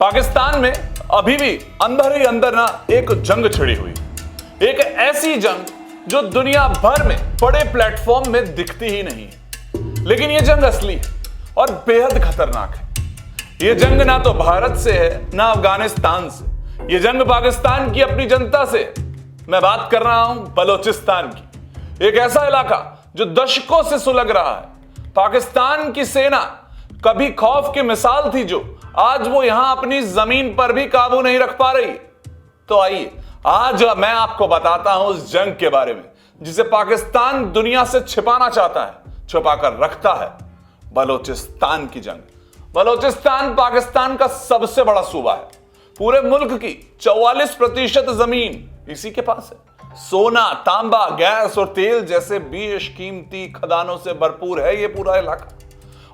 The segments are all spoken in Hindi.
पाकिस्तान में अभी भी अंदर ही अंदर ना एक जंग छिड़ी हुई, एक ऐसी जंग जो दुनिया भर में बड़े प्लेटफॉर्म में दिखती ही नहीं है, लेकिन यह जंग असली है और बेहद खतरनाक है। यह जंग ना तो भारत से है ना अफगानिस्तान से, यह जंग पाकिस्तान की अपनी जनता से। मैं बात कर रहा हूं बलोचिस्तान की, एक ऐसा इलाका जो दशकों से सुलग रहा है। पाकिस्तान की सेना कभी खौफ की मिसाल थी, जो आज वो यहां अपनी जमीन पर भी काबू नहीं रख पा रही। तो आइए आज मैं आपको बताता हूं उस जंग के बारे में जिसे पाकिस्तान दुनिया से छिपाना चाहता है, छुपाकर रखता है। बलोचिस्तान की जंग। बलोचिस्तान पाकिस्तान का सबसे बड़ा सूबा है। पूरे मुल्क की 44% जमीन इसी के पास है। सोना, तांबा, गैस और तेल जैसे बेशकीमती खदानों से भरपूर है ये पूरा इलाका।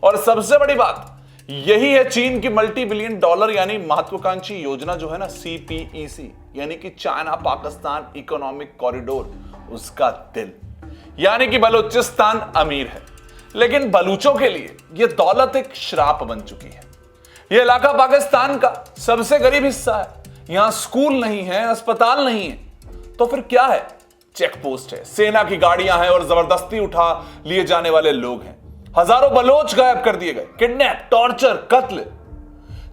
और सबसे बड़ी बात यही है चीन की मल्टी बिलियन डॉलर यानी महत्वाकांक्षी योजना जो है ना, CPEC यानी कि चाइना पाकिस्तान इकोनॉमिक कॉरिडोर, उसका दिल। यानी कि बलूचिस्तान अमीर है, लेकिन बलूचों के लिए यह दौलत एक श्राप बन चुकी है। यह इलाका पाकिस्तान का सबसे गरीब हिस्सा है। यहां स्कूल नहीं है, अस्पताल नहीं है, तो फिर क्या है? चेक पोस्ट है, सेना की गाड़ियां हैं और जबरदस्ती उठा लिए जाने वाले लोग हैं। हजारों बलोच गायब कर दिए गए, किडनैप, टॉर्चर, कत्ल।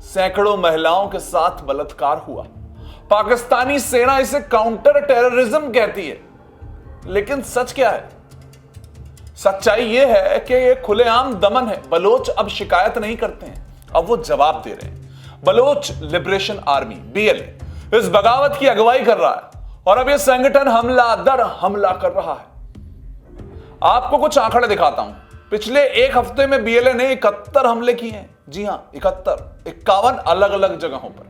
सैकड़ों महिलाओं के साथ बलात्कार हुआ। पाकिस्तानी सेना इसे काउंटर टेररिज्म कहती है, लेकिन सच क्या है? सच्चाई यह है कि यह खुलेआम दमन है। बलोच अब शिकायत नहीं करते हैं, अब वो जवाब दे रहे हैं। बलोच लिबरेशन आर्मी BLA इस बगावत की अगुवाई कर रहा है और अब यह संगठन हमला दर हमला कर रहा है। आपको कुछ आंकड़े दिखाता हूं। पिछले एक हफ्ते में BLA ने 71 हमले किए हैं। जी हां, 51 अलग अलग जगहों पर।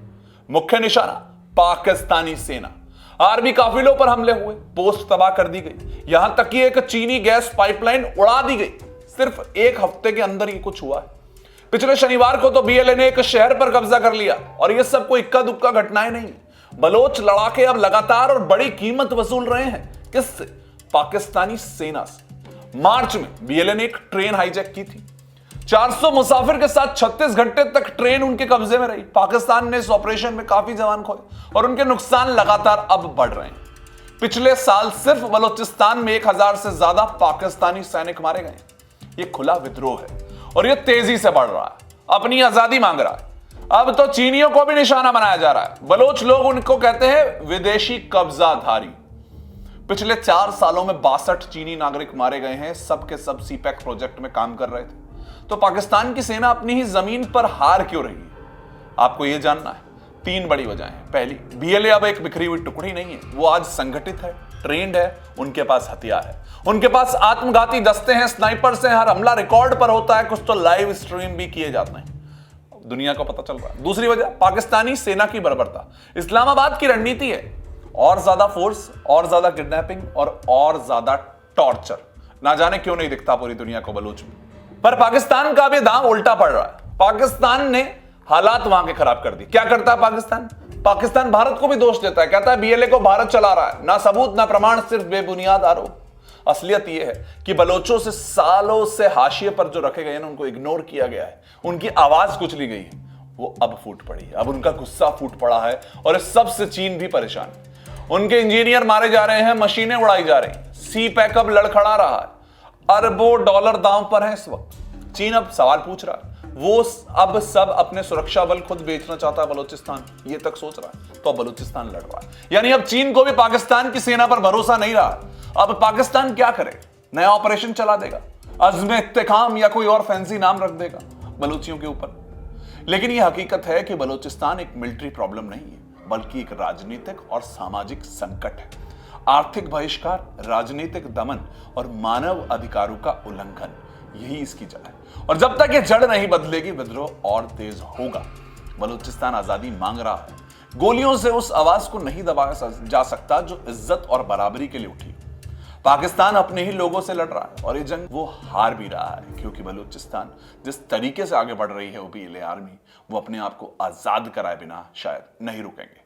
मुख्य निशाना पाकिस्तानी सेना। आर्मी काफिलों पर हमले हुए, पोस्ट तबाह कर दी गई, यहां तक कि एक चीनी गैस पाइपलाइन उड़ा दी गई। सिर्फ एक हफ्ते के अंदर ही कुछ हुआ है। पिछले शनिवार को तो BLA ने एक शहर पर कब्जा कर लिया, और यह सब कोई इक्का दुक्का घटनाएं नहीं। बलोच लड़ाके अब लगातार और बड़ी कीमत वसूल रहे हैं। किससे? पाकिस्तानी सेना से। मार्च में BLA ने एक ट्रेन हाईजैक की थी। 400 मुसाफिर के साथ 36 घंटे तक ट्रेन उनके कब्जे में रही। पाकिस्तान ने इस ऑपरेशन में काफी जवान खोए और उनके नुकसान लगातार अब बढ़ रहे हैं। पिछले साल सिर्फ बलोचिस्तान में 1000 से ज्यादा पाकिस्तानी सैनिक मारे गए। यह खुला विद्रोह है और यह तेजी से बढ़ रहा है, अपनी आजादी मांग रहा है। अब तो चीनियों को भी निशाना बनाया जा रहा है। बलोच लोग उनको कहते हैं विदेशी कब्जाधारी। पिछले 4 सालों में 62 चीनी नागरिक मारे गए हैं। सब के सब CPEC प्रोजेक्ट में काम कर रहे थे। तो पाकिस्तान की सेना अपनी ही जमीन पर हार क्यों रही है? आपको यह जानना है। 3 बड़ी वजहें हैं। पहली, BLA अब एक बिखरी हुई टुकड़ी नहीं है, वो आज संगठित है, ट्रेंड है, उनके पास हथियार है, उनके पास आत्मघाती दस्ते हैं, स्नाइपर से हर हमला रिकॉर्ड पर होता है, कुछ तो लाइव स्ट्रीम भी किए जाते हैं, दुनिया को पता चल रहा है। दूसरी वजह, पाकिस्तानी सेना की बर्बरता। इस्लामाबाद की रणनीति है और ज्यादा फोर्स, और ज्यादा किडनैपिंग और ज्यादा टॉर्चर। ना जाने क्यों नहीं दिखता पूरी दुनिया को बलूच में। पर पाकिस्तान का भी दांव उल्टा पड़ रहा है। पाकिस्तान ने हालात वहां के खराब कर दी। क्या करता है पाकिस्तान? पाकिस्तान भारत को भी दोष देता है, कहता है BLA को भारत चला रहा है। ना सबूत ना प्रमाण, सिर्फ बेबुनियाद आरोप। असलियत यह है कि बलोचों से सालों से हाशिए पर जो रखे गए हैं, उनको इग्नोर किया गया है, उनकी आवाज कुचली गई है। वो अब फूट पड़ी है, अब उनका गुस्सा फूट पड़ा है और इस सब से चीन भी परेशान है। उनके इंजीनियर मारे जा रहे हैं, मशीनें उड़ाई जा रही हैं, CPEC अब लड़खड़ा रहा है। अरबों डॉलर दांव पर है इस वक्त। चीन अब सवाल पूछ रहा है, वो अब सब अपने सुरक्षा बल खुद बेचना चाहता है बलूचिस्तान, ये तक सोच रहा है। तो अब बलूचिस्तान लड़ रहा है, यानी अब चीन को भी पाकिस्तान की सेना पर भरोसा नहीं रहा। अब पाकिस्तान क्या करे? नया ऑपरेशन चला देगा, अज़्म इत्तेकाम या कोई और फैंसी नाम रख देगा बलूचियों के ऊपर। लेकिन यह हकीकत है कि बलूचिस्तान एक मिलिट्री प्रॉब्लम नहीं है, बल्कि एक राजनीतिक और सामाजिक संकट है। आर्थिक बहिष्कार, राजनीतिक दमन और मानव अधिकारों का उल्लंघन, यही इसकी जड़ है। और जब तक ये जड़ नहीं बदलेगी, विद्रोह और तेज होगा। बलूचिस्तान आजादी मांग रहा है। गोलियों से उस आवाज को नहीं दबाया जा सकता जो इज्जत और बराबरी के लिए उठी। पाकिस्तान अपने ही लोगों से लड़ रहा है और ये जंग वो हार भी रहा है, क्योंकि बलूचिस्तान जिस तरीके से आगे बढ़ रही है वो BLA आर्मी, वो अपने आप को आजाद कराए बिना शायद नहीं रुकेंगे।